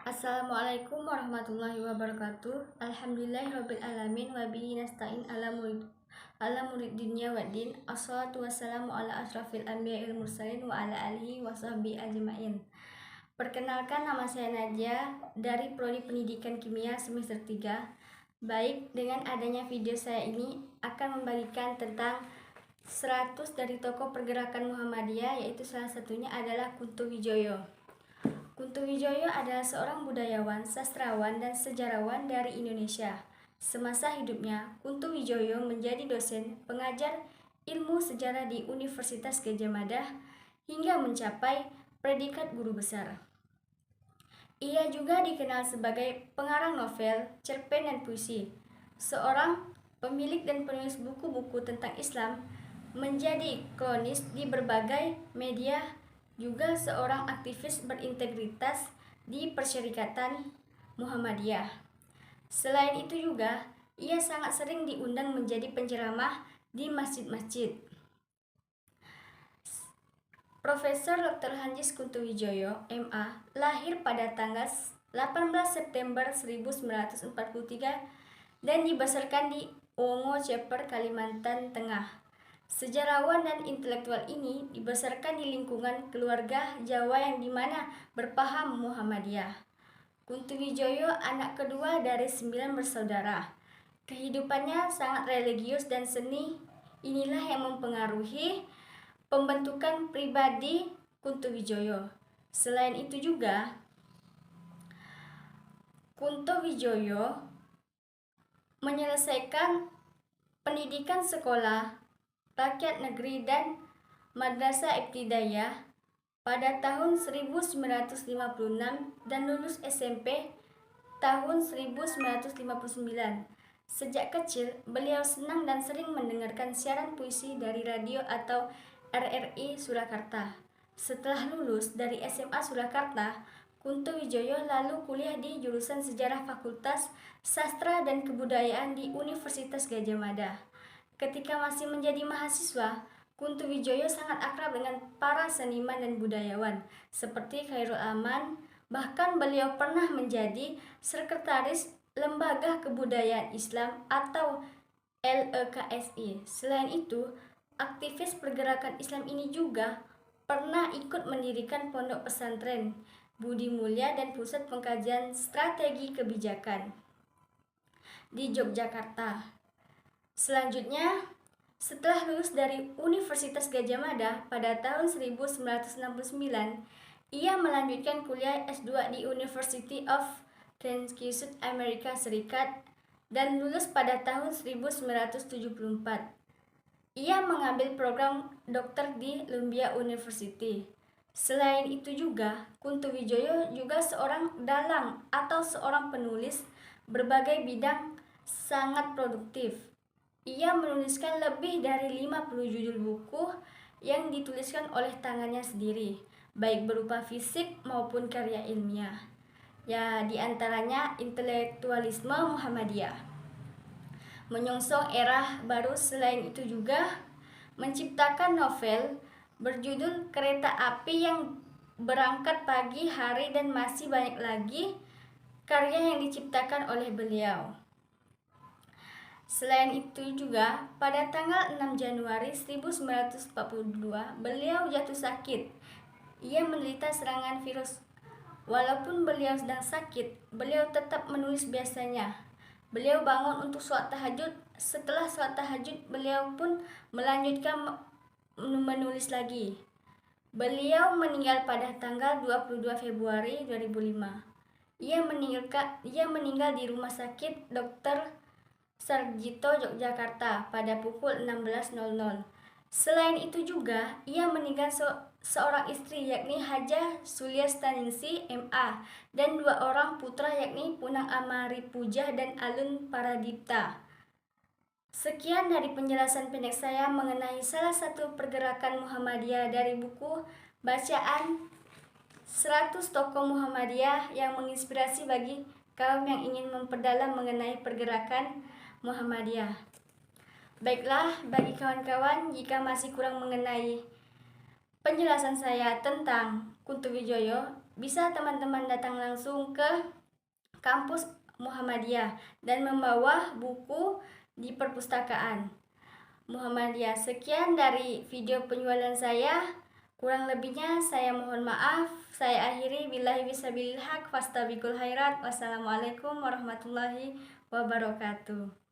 Assalamualaikum warahmatullahi wabarakatuh. Alhamdulillahirabbil alamin wa bihi nasta'in ala murid dunya waddin. Assalatu wassalamu ala asrafil anbiya'il mursalin wa ala alihi wa sahbihi ajma'in. Perkenalkan, nama saya Nadia dari Prodi Pendidikan Kimia semester 3. Baik, dengan adanya video saya ini akan membagikan tentang 100 dari tokoh pergerakan Muhammadiyah, yaitu salah satunya adalah Kunto Wijoyo. Kunto Wijoyo adalah seorang budayawan, sastrawan, dan sejarawan dari Indonesia. Semasa hidupnya, Kunto Wijoyo menjadi dosen pengajar ilmu sejarah di Universitas Gadjah Mada hingga mencapai predikat guru besar. Ia juga dikenal sebagai pengarang novel, cerpen, dan puisi. Seorang pemilik dan penulis buku-buku tentang Islam, menjadi kronis di berbagai media, juga seorang aktivis berintegritas di Persyarikatan Muhammadiyah. Selain itu juga, ia sangat sering diundang menjadi penceramah di masjid-masjid. Profesor Dr. Hanjis Kunto Wijoyo, MA, lahir pada tanggal 18 September 1943 dan dibesarkan di Wongo, Ceper, Kalimantan Tengah. Sejarawan dan intelektual ini dibesarkan di lingkungan keluarga Jawa yang dimana berpaham Muhammadiyah. Kunto Wijoyo anak kedua dari 9 bersaudara. Kehidupannya sangat religius dan seni inilah yang mempengaruhi pembentukan pribadi Kunto Wijoyo. Selain itu juga, Kunto Wijoyo menyelesaikan pendidikan sekolah rakyat negeri dan madrasah ibtidaiyah pada tahun 1956 dan lulus SMP tahun 1959. Sejak kecil, beliau senang dan sering mendengarkan siaran puisi dari radio atau RRI Surakarta. Setelah lulus dari SMA Surakarta, Kunto Wijoyo lalu kuliah di jurusan Sejarah Fakultas Sastra dan Kebudayaan di Universitas Gadjah Mada. Ketika masih menjadi mahasiswa, Kunto Wijoyo sangat akrab dengan para seniman dan budayawan seperti Khairul Aman. Bahkan beliau pernah menjadi sekretaris Lembaga Kebudayaan Islam atau LEKSI. Selain itu, aktivis pergerakan Islam ini juga pernah ikut mendirikan pondok pesantren Budi Mulia dan pusat pengkajian strategi kebijakan di Yogyakarta. Selanjutnya, setelah lulus dari Universitas Gadjah Mada pada tahun 1969, ia melanjutkan kuliah S2 di University of Kansas, Amerika Serikat, dan lulus pada tahun 1974. Ia mengambil program dokter di Columbia University. Selain itu juga, Kunto Wijoyo juga seorang dalang atau seorang penulis berbagai bidang sangat produktif. Ia menuliskan lebih dari 50 judul buku yang dituliskan oleh tangannya sendiri, baik berupa fisik maupun karya ilmiah. Ya, diantaranya Intelektualisme Muhammadiyah, menyongsong era baru. Selain itu juga menciptakan novel berjudul Kereta Api yang Berangkat Pagi Hari, dan masih banyak lagi karya yang diciptakan oleh beliau. Selain itu juga, pada tanggal 6 Januari 1942, beliau jatuh sakit. Ia menderita serangan virus. Walaupun beliau sedang sakit, beliau tetap menulis biasanya. Beliau bangun untuk sholat tahajud. Setelah sholat tahajud, beliau pun melanjutkan menulis lagi. Beliau meninggal pada tanggal 22 Februari 2005. Ia meninggal di Rumah Sakit Dr. Sarjito, Yogyakarta pada pukul 16.00. Selain itu juga, ia meninggal seorang istri yakni Hajah Suliastaningsih MA dan 2 orang putra yakni Punang Amari Pujah dan Alun Paradipta. Sekian dari penjelasan pendek saya mengenai salah satu pergerakan Muhammadiyah dari buku bacaan 100 tokoh Muhammadiyah yang menginspirasi bagi kaum yang ingin memperdalam mengenai pergerakan Muhammadiyah. Baiklah, bagi kawan-kawan, jika masih kurang mengenai penjelasan saya tentang Kunto Wijoyo, bisa teman-teman datang langsung ke kampus Muhammadiyah dan membawa buku di perpustakaan Muhammadiyah. Sekian dari video penjualan saya. Kurang lebihnya saya mohon maaf. Saya akhiri, billahi fisabilil haq, fastabiqul khairat. Wassalamualaikum warahmatullahi wabarakatuh.